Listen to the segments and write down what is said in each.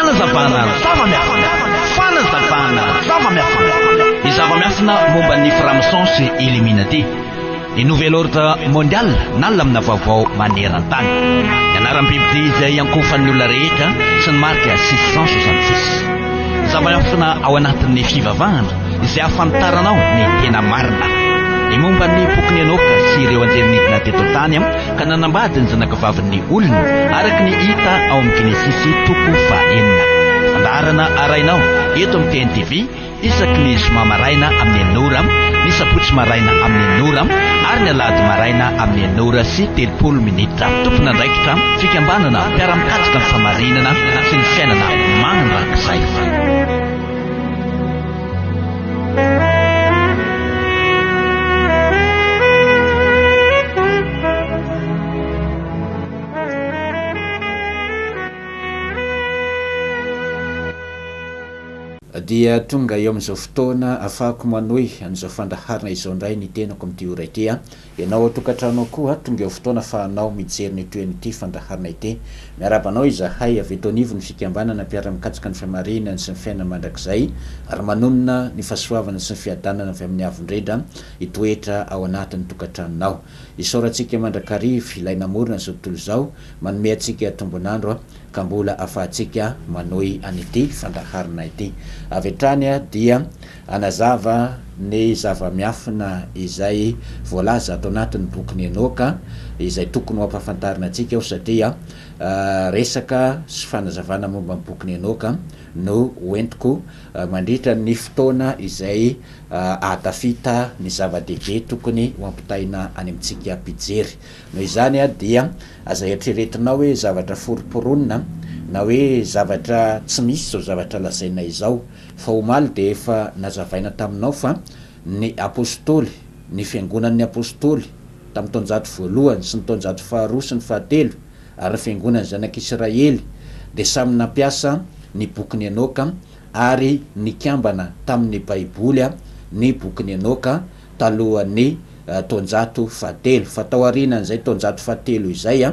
fanazavana ny zava-miafina momba ny franc-maçon sy illuminati ny nouvel ordre mondial na lamina vaovao maneran-tany ny anaram-biby izay ankofan'ny olona rehetra sy ny marika 666 zava-miafina ao anatin'ny fivavahana izay ahafantaranao ny tena marina ny momba ny boky Enoka sy ireo anjelinidina teto tany ka nanambady ny zanakavavin'ny olona araka ny hita ao amin'ny Genesisy toko fahaenina. Andarana arainao eto amin'ny TNTV isaky ny zoma maraina amin'ny 9 ny sabotsy maraina amin'ny 9 ary ny alahady maraina amin'ny 9:30 minitra. Tompona andraikitra fikambanana mpiara-mikatsika ny famarinana sy ny fiainana mananrakizay. dia tonga eo amin'izao fotoana afahako manohy an'izao fandaharana izao indray ny tenako amin'ity ora ity ianao atokantrano koa tonga eo fotoana afahanao mijery ny toen'ity fandaharana ity miarabanao izahay avy eto anivony fikambanana mpiara-mikatsika ny famarinana sy ny fiainana mandrakizay ary manonona ny fahasoavana sy ny fiadanana avy amin'ny avondrindra hitoetra ao anatin'ny tokantranonao. Isaorantsika mandrakarivo ilay namorona izao tontolo izao manome antsika tombonandro ka mbola afahantsika manohy an'ity fandaharana ity. Avy hatrany dia anazava ny zava-miafina izay voalaza ato anatin'ny boky Enoka izay tokony hampafantarina antsika ao satria resaka sy fanazavana momba ny boky Enoka no hoentiko mandritra ny fotoana izay ahatafita ny zava-dehibe tokony hoampitaina any amintsika mpijery. Noho izany dia aza eritreretinao hoe zavatra foroporonina na hoe zavatra tsy misy zao zavatra lazaina izao fa omaly de efa nazavaina taminao fa ny apôstôly ny fiangonan'ny apôstôly tamin'ny taonjato voalohany sy ny taonjato faharoa sy ny fahatelo ary ny fiangonan'ny zanak'Israely de samy nampiasa ny boky Enoka ary nikambana tamin'ny baiboly ny boky Enoka talohan'ny taonjato fahatelo fa tao aorianan'izay taonjato fahatelo izay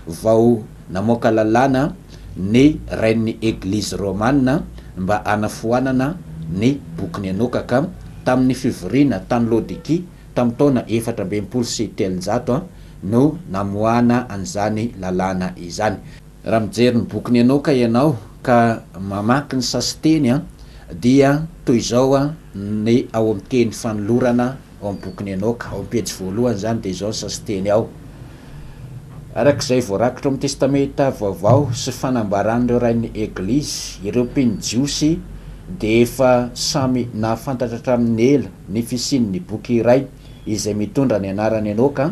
vao namoaka lalàna ny rain'ny eglizy romanina mba anafoanana ny boky Enoka ka tamin'ny fivoriana tany Laodiki tamin'ny taona 480 no namoana an'izany lalàna izany. Raha mijery ny boky Enoka ianao ka mamaky ny sasiteny dia toy izao ny ao amin'ny teny fanolorana ao amin'ny boky Enoka ao amin'ny pejy voalohany zany de izao ny sasiteny ao. Arak'izay voarakitra amin'ny testamenta vaovao sy fanambaran'ireo rain'ny eglizy ireo mpinjiosy de efa samy nahafantatra hatramin'ny ela ny fisian'ny boky iray izay mitondra ny anarany Enoka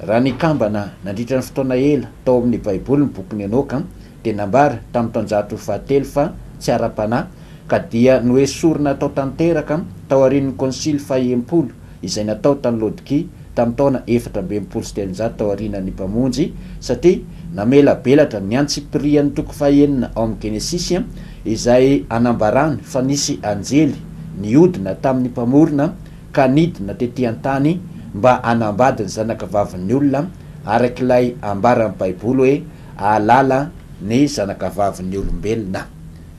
raha nikambana nandritra ny fotoana ela tao amin'ny baiboly ny boky Enoka de nambara tamin'ny taonjato fahatelo fa tsy ara-panahy ka dia noesorina tao tanteraka tao aorian'ny konsily faha-empolo izay natao tany Laodiki tamin'ny taona 427 tao aorian'ny mpamonjy satria namela belatra ny antsipirian'ny toko fahaenina ao amin'ny Genesisy izay anambarany fa nisy anjely niodina tamin'ny mpamorona ka nidina tetỳ an-tany mba anambady ny zanakavavin'ny olona arak'ilay ambaran'ny baiboly hoe ahalala ny zanakavavin'ny olombelona.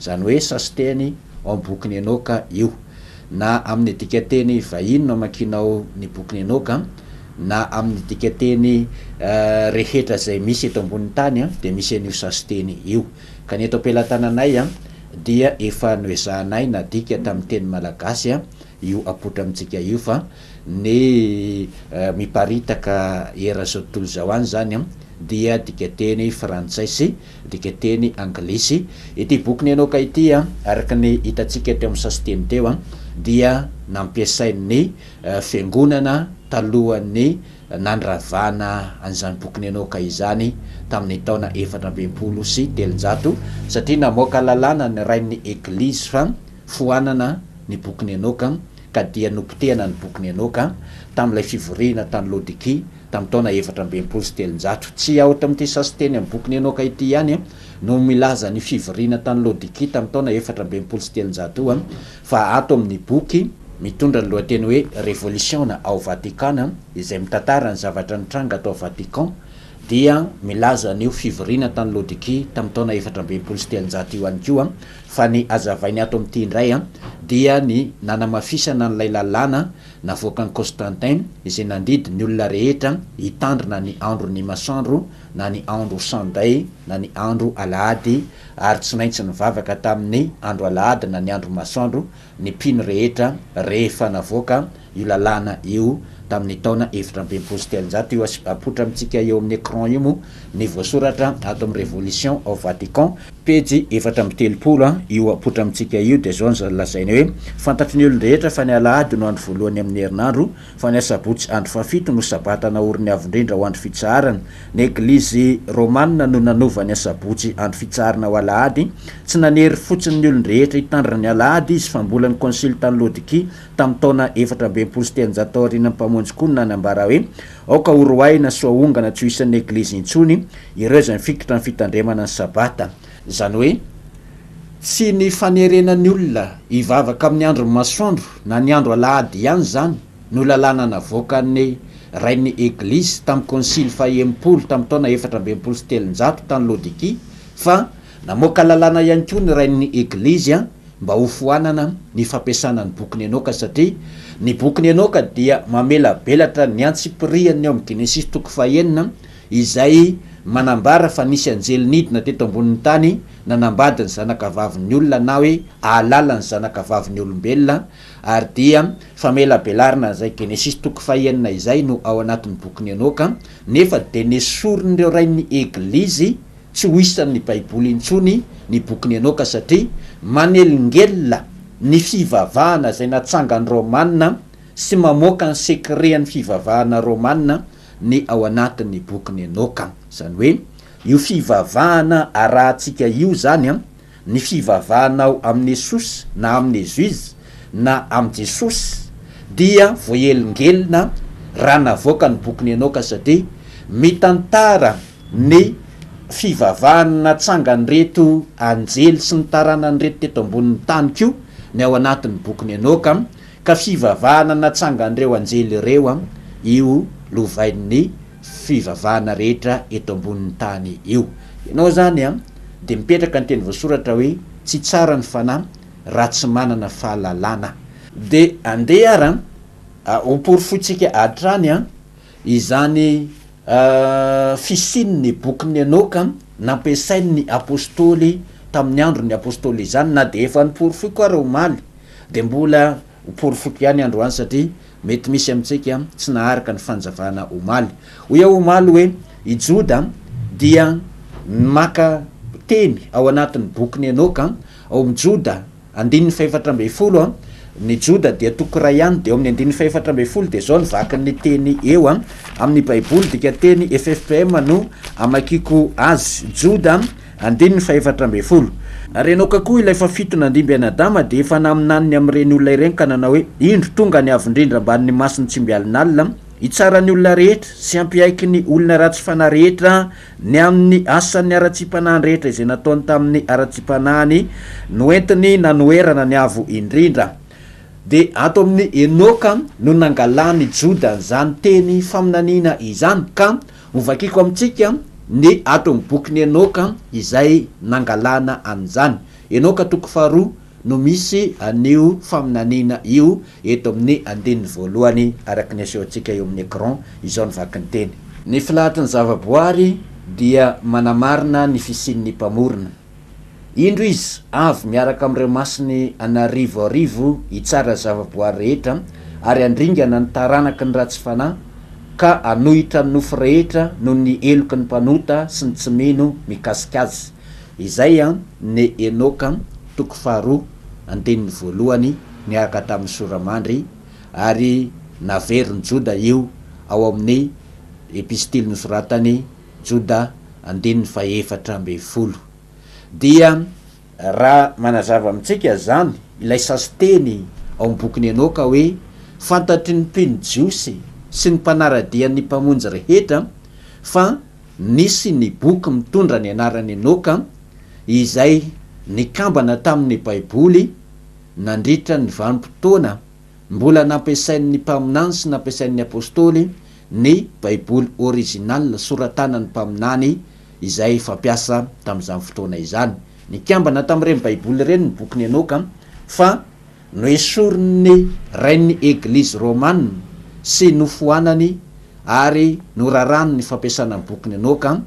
Zany hoe sasiteny ao amin'ny boky Enoka io na amin'ny dikateny vahiny no amakinao ny boky Enoka na amin'ny dikateny rehetra zay misy eto ambonin'ny tany de misy an'io sasiteny io. Ka ny eto am-pelatananay dia efa noezahanay na dika tamin'ny teny malagasy io apotra amintsika io fa ny miparitaka era zao tontolo zao any zany dia dikateny frantsay sy dikateny anglisy. Ity boky Enoka ity araka ny hitantsika teo amin'ny sasiteny teo dia nampiasain'ny fiangonana talohan'ny nandravana an'izany boky Enoka izany tamin'ny taona 480 sy 300 satria namoaka lalàna ny rain'ny eglizy fa foanana ny boky Enoka ka dia nopotehana ny boky Enoka tamin'ilay fivoriana tany Laodiki tamin'ny taona 480 sy 300. Tsy ao tamin'ity sasiteny amin'ny boky Enoka ity ihany no milaza ny fivoriana tany Laodiki tamin'ny taona 480 sy 300 fa ato amin'ny boky mitondra ny lohateny hoe révolution ao Vatikana izay mitantara ny zavatra nitranga atao Vatican dia milaza an'io fivorina tany Laodikia tamin'ny taona 430 io any koa fa ny azavainy ato amin'ity indray dia ny nanamafisana n'ilay lalàna navoaka ny Constantin izay nandidy ny olona rehetra hitandrina ny andro ny masoandro na ny andro sanday na ny andro alahady ary tsy maintsy nivavaka tamin'ny andro alahady na ny andro masoandro ny mpino rehetra rehefa navoaka io lalàna io tamin'ny taona 430 io apotra amintsika eo amin'ny écran io mo ny voasoratra ato amin'ny révolution au Vatican pejy 430 io apotra amintsika io de zao lazainy hoe fantatry ny olon-drehetra fa ny alahady no andro voalohany amin'ny herinandro fa ny asabotsy andro fafito no sabata naoriny avindrindra ho andro fitsaharana ny eglizy romanina no nanova ny asabotsy andro fitsaharana ho alahady tsy nanery fotsiny ny olon-drehetra hitandrina ny alahady izy fa mbola ny konsily tany Laodikia tamin'ny taona 430 aoriana mpamonjy koa nanambara hoe aoka oroaina soaongana tsy ho isan'ny eglizy intsony ireo zay mifikitra ny fitandremana ny sabata zany hoe tsy ny fanerenan'ny olona hivavaka amin'ny andro masoandro na ny andro alahady ihany zany no lalàna navoaka ny rain'ny eglizy tamin'ny konsily faha-empolo tamin'ny taona 430 tany Laodikia fa namoaka lalàna ihany koa ny rain'ny eglizy mba ho foanana ny fampiasana ny boky ny Enoka satria ny boky ny Enoka dia mamela belatra ny antsipiriany ao amin'ny Genesis toko fahaenina izay manambara fa nisy anjely nidina teto ambonin'ny tany nanambady ny zanakavavin'ny olona na hoe ahalala ny zanakavavin'ny olombelona ary dia famela belarina zay Genesis toko fahaenina izay no ao anatin'ny boky ny Enoka nefa de nesorin'ireo rain'ny eglizy tsy ho isan'ny baiboly intsony ny boky ny Enoka satria manelingelona ny fivavahana zay natsangany romanina sy mamoaka ny sekrean'ny fivavahana romanina ny ao anatin'ny boky ny Enoka zany hoe io fivavahana arahantsika io zany ny fivavahanao amin'ny Jesosy na amin'ny Jésus na amin'ny Jesosy dia voahelingelona raha navoaka ny boky ny Enoka satria mitantara ny fivavahana natsangany reto anjely sy ny taranany reto teto ambonin'ny tany koa ny ao anatin'ny boky ny Enoka ka fivavahana natsangan'ireo anjely ireo io lovain'ny fivavahana rehetra eto ambonin'ny tany io ianao zany de mipetraka ny teny voasoratra hoe tsy tsara ny fanahy raha tsy manana fahalalana de andeha ara hoporifotsika hatrany izany fisin'ny boky ny Enoka nampiasain'ny apôstôly tamin'ny andro ny apôstôly izany na de efa niporifo koa raha omaly de mbola hoporifoka ihany androany satria mety misy amintsika tsy naharaka ny fanjavana omaly hoe omaly hoe i Joda dia maka teny ao anatin'ny boky ny Enoka ao amin'ny Joda 410 ny Joda dia toko ray ihany de ao amin'ny 410 de zao nivaky ny teny eo amin'ny baiboly dika teny FFPM no amakiko azy Joda 410 ary Enoka koa ilay fafito nandimby anadama de efa naminaniny amin'ireny olona ireny ka nanao hoe indro tonga ny avindrindra ambanin'ny masiny tsy mbialinalina hitsarany olona rehetra sy ampiaiky ny olona ratsy fanahy rehetra ny amin'ny asan'ny aratsipanahy rehetra izay nataony tamin'ny aratsipanahiny noentiny nanoerana ny avo indrindra de ato amin'ny Enoka no nangalany Joda zany teny faminanina izany ka hovakiko amintsika ny ato amin'ny boky ny Enoka izay nangalana an'izany Enoka toko faharoa no misy anio faminanina io eto amin'ny andininy voalohany araka ny asehoantsika eo amin'ny écran izao ny vaky ny teny ny filahatry ny zavaboary dia manamarina ny fisin'ny mpamorona indro izy avy miaraka amin'ireo masiny anarivoarivo hitsara zavaboary rehetra ary andringana ny taranaka ny ratsy fanahy ka anohitra ny nofo rehetra no ny eloky ny mpanota sy ny tsy mino mikasika azy izay ny Enoka toko faharoa andininy voalohany niaraka tamin'ny soramandry ary naveriny Joda io ao amin'ny epistily nosoratany Joda 4:10 dia raha manazava amintsika zany ilay sasy teny ao amin'ny boky ny Enoka hoe fantatry ny mpino jiosy sy ny mpanaradian'ny mpamonjy rehetra fa nisy ny boky mitondra ny anarany Enoka izay nikambana tamin'ny baiboly nandritra ny vanim-potoana mbola nampiasain'ny mpaminany sy nampiasain'ny apôstôly ny baiboly original soratanany mpaminany izay fampiasa tamin'izany fotoana izany. Nikambana tamin'ireny baiboly ireny ny boky ny Enoka fa noesoriny rain'ny eglizy romane sy nofoanany ary norarano ny fampiasana ny boky ny Enoka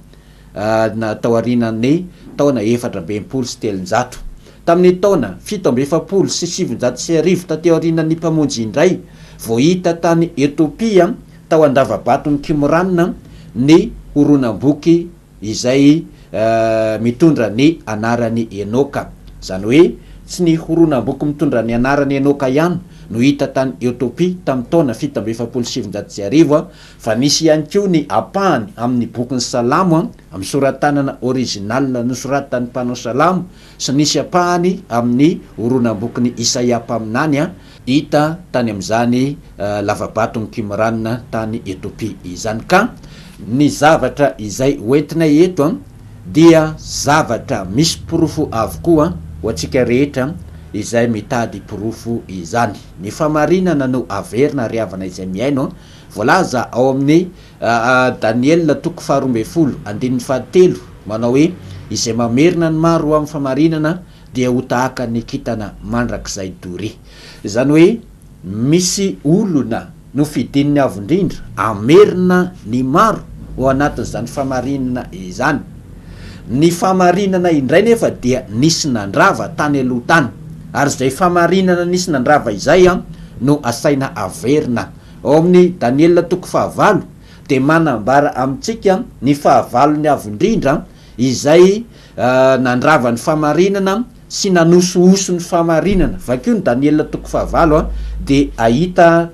na taorinan'ny taona 730 tamin'ny taona 770 tateo aorinan'ny mpamonjy indray vao hita tany Etopia tao andavabatony Qumran ny horonam-boky izay mitondra ny anarany Enoka. Zany hoe tsy ny horonam-boky mitondra ny anarany Enoka ihany no hita tany Etopia tamin'ny taona 770 fa nisy ihany koa ny apahany amin'ny bokin'ny Salamo amin'ny soratanana original nosoratan'ny mpanao Salamo sy nisy apahany amin'ny horonam-bokin'ny Isaia mpaminany hita tany amin'izany lavabatony Qumran tany Etopia izany. Ka ny zavatra izay hoentinay eto dia zavatra misy porofo avokoa ho antsika rehetra izay mitady porofo izany. Ny famarinana no averina riavana izay miaino voalaza ao amin'ny Daniel 12:7 manao hoe izay mamerina ny maro amin'ny famarinana dia ho tahaka ny kitana mandrakizay dory. Zany hoe misy olona no fidininy avindrindra amerina ny maro ho anatin'izany famarinana izany. Ny famarinana indray nefa dia nisy nandrava tany aloha tany, ary izay famarinana nisy nandrava izay no asaina averina. Ao amin'ny Daniel 5:9 dia manambara amintsika ny fahavalony avindrindra izay nandrava ny famarinana sy nanosooso ny famarinana. Vakio ny Daniel 5:9 dia ahita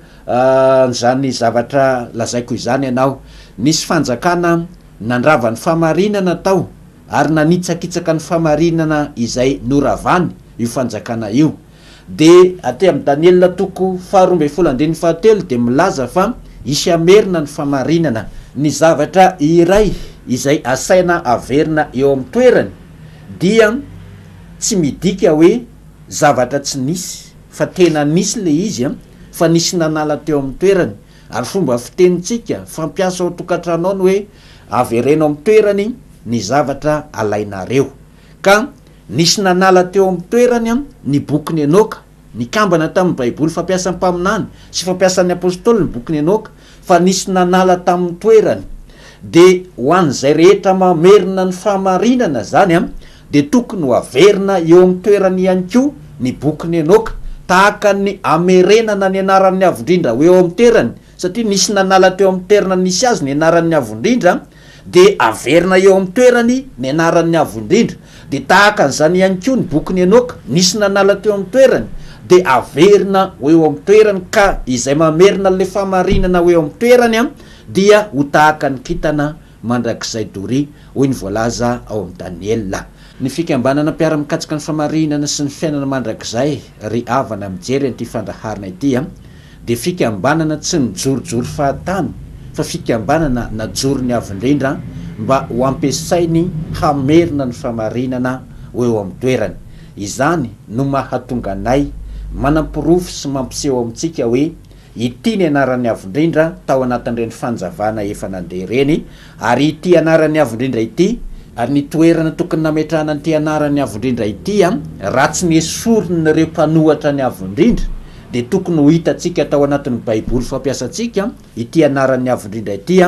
zany zavatra lazaiko izany ianao. Nisy fanjakana nandrava ny famarinana tao ary nanitsakitsaka ny famarinana izay noravany io fanjakana io. De aty amin'ny Daniel 12:7 dia milaza fa isy amerina ny famarinana. Ny zavatra iray izay asaina averina eo amin'ny toerany dia tsy midika hoe zavatra tsy nisy fa tena nisy le izy fa nisy nanala teo amin'ny toerany. Ary fomba fitenitsika fampiasa ao tokantranao ny hoe averena amin'ny toerany ny zavatra alainareo. Ka nisy nanala teo amin'ny toerany ny boky ny Enoka, nikambana tamin'ny baiboly fampiasan'ny mpaminany sy fampiasan'ny apôstôly ny boky ny Enoka, fa nisy nanala tamin'ny toerany. De ho an'izay rehetra mamerina ny famarinana zany de tokony ho averina eo amin'ny toerany ihany koa ny boky ny Enoka, tahaka ny amerenana ny anaran'ny avindrindra ho eo amin'ny toerany, satria nisy nanala teo amin'ny toerana nisy azy ny anaran'ny avindrindra de averina eo amin'ny toerany ny anaran'ny avindrindra. De tahaka an'izany ihany koa ny boky ny Enoka, nisy nanala teo amin'ny toerany de averina ho eo amin'ny toerany. Ka izay mamerina le famarinana ho eo amin'ny toerany dia ho tahaka ny kitana mandrakizay dory, hoy ny voalaza ao amin'ny Daniel. Ny fikambanana mpiara-mikatsika ny famarinana sy ny fiainana mandrakizay ry avana mijery an'ity fandraharana ity de fikambanana tsy nijorojoro fahatany fa fikambanana najoro ny avindrindra mba ho ampiasainy hamerina ny famarinana ho eo amin'ny toerany. Izany no mahatonga anay manam-porofo sy mampiseho amintsika hoe ity ny anaran'ny avindrindra tao anatin'ireny fanjavana efa nandeha reny, ary ity anaran'ny avindrindra ity ary ny toerana tokony nametrahana nyity anaran'ny avindrindra ity raha tsy niesorony ireo mpanohatra ny avindrindra de tokony ho hitatsika tao anatin'ny baiboly fampiasantsika ity anaran'ny avindrindra ity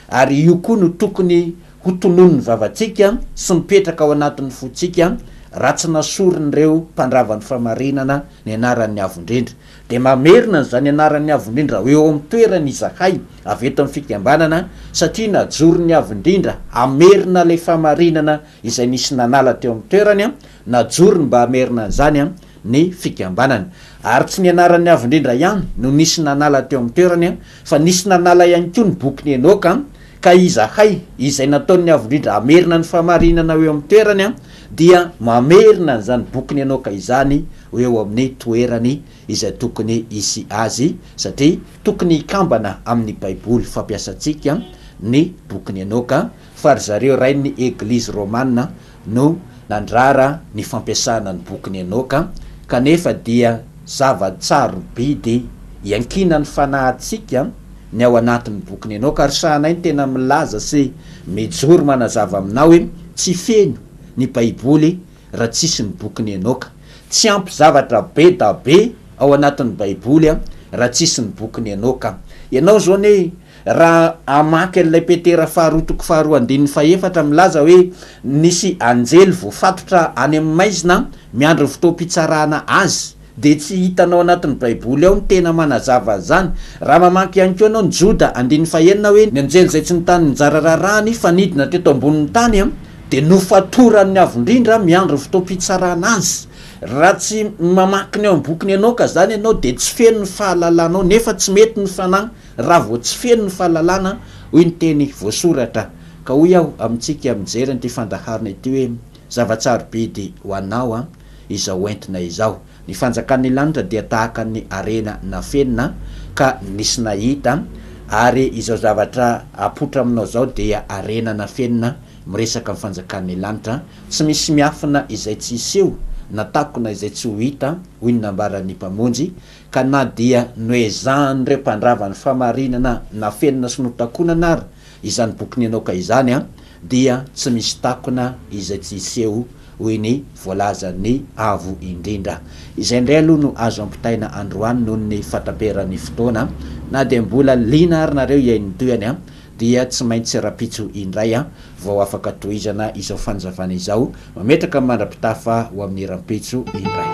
ary io koa no tokony ho tononony vavantsika sy mipetraka ao anatin'ny fotsika raha tsy nasorony ireo mpandravan'ny famarinana ny anaran'ny avindrindra. De mamerina zany anaran'ny avindrindra ho eo amin'ny toerany izahay avy eto amin'ny fikambanana, satria najoro ny avindrindra amerina le famarinana izay nisy nanala teo amin'ny toerany najorony mba amerina zany ny fikambanana. Ary tsy ny anaran'ny avindrindra ihany no nisy nanala teo amin'ny toerany fa nisy nanala ihany koa ny boky ny Enoka. Ka izahay izay nataon'ny avindrindra amerina ny famarinana ho eo amin'ny toerany dia mamerina zany boky ny Enoka izany ho eo amin'ny toerany izay tokony isy azy, satria tokony ikambana amin'ny baiboly fampiasantsika ny boky ny Enoka, fa ry zareo rain'ny eglizy romana no nandrara ny fampiasana ny boky ny Enoka. Kanefa dia zava-tsarobidy iankina ny fanahintsika ny ao anatin'ny bokiny enoka ary sahanay ny tena milaza sy mijoro manazava aminao hoe tsy feno ny baiboly raha tsisy ny bokiny enoka, tsy ampy zavatra be da be ao anatin'ny baiboly a raha tsisy ny bokiny enoka. Ianao zao ny raha amaky an'ilay petera faharotoko faharoa andininy faefatra milaza hoe nisy anjely voafatotra any amin'ny maizina miandro fotoam-pitsarana azy, de tsy hitanao anatin'ny baiboly ao ny tena manazava zany. Raha mamaky ihany koa anao ny Joda andininy fahenina hoe ny anjely zay tsy nitany njara rarahany fanidina teto ambonin'ny tany a de nofatorany avondrindra miandro fotoam-pitsarana azy. Raha tsy mamaky ny ao amin'ny bokiny enoka zany ianao de tsy feno ny fahalalanao, nefa tsy mety ny fanahy raha vao tsy feno ny fahalalana, hoy ny teny voasoratra. Ka hoy aho amintsika mijery nyity fandaharana ity hoe zavatsarobidy ho anao a izao entina izao. Ny fanjakan'ny lanitra dia tahaka ny arena na fenina ka nisy nahita, ary izao zavatra apotra aminao zao dia arena na fenina miresaka amin'ny fanjakan'ny lanitra, tsy misy miafina izay tsy iseho na takona izay tsy ho hita, hoy ny nambaran'ny mpamonjy. Ka na dia noezahanyireo mpandravany famarinana na fenina sy notakonana ary izany bokiny enoka izany a dia tsy misy takona izay tsy iseho, hoy ny voalazan'ny avo indrindra. Izay indray aloha no azo ampitaina androany noho ny fataperan'ny fotoana, na de mbola lina ary nareo iain'ny toyany a dia tsy maintsy rapitso indray a vao afaka tohizana izao fanjavana izao, mametraka mandrapitafa ho amin'ny rampitso indray.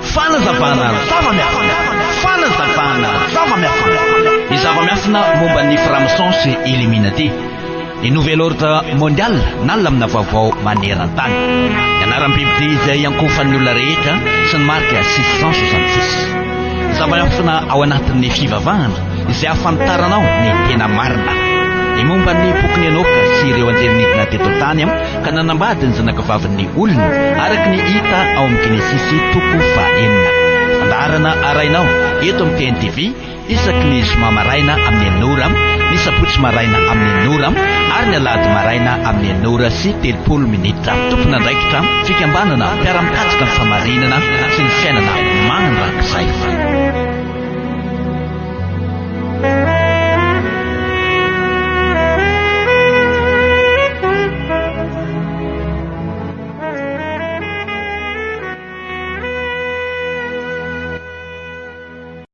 Fanazavana zava-miafina. Ny zava-miafina momba ny franc-maçon sy Illuminati. Ny nouvel ordre mondial nalamina vaovao maneran-tany. Ny anaram-biby ity izay ankofan'ny olona rehetra sy ny marika 666. Zava-miafina ao anatin'ny fivavahana izay ahafantaranao ny tena marina. Ny momba ny bokiny enoka sy ireo anjelinidina teto tany ka nanambady ny zanakavavin'ny olona araka ny hita ao amin'ny Genesisy 3:4. Fandaharana arainao eto amin'ny TNTV isaky ny zoma maraina amin'ny 9h, ny sabotsy maraina amin'ny 9h ary ny alahady maraina amin'ny 9h30. Tompon'andraikitra fikambanana mpiara-mikatsika ny famarinana sy ny fiainana mandrankizay.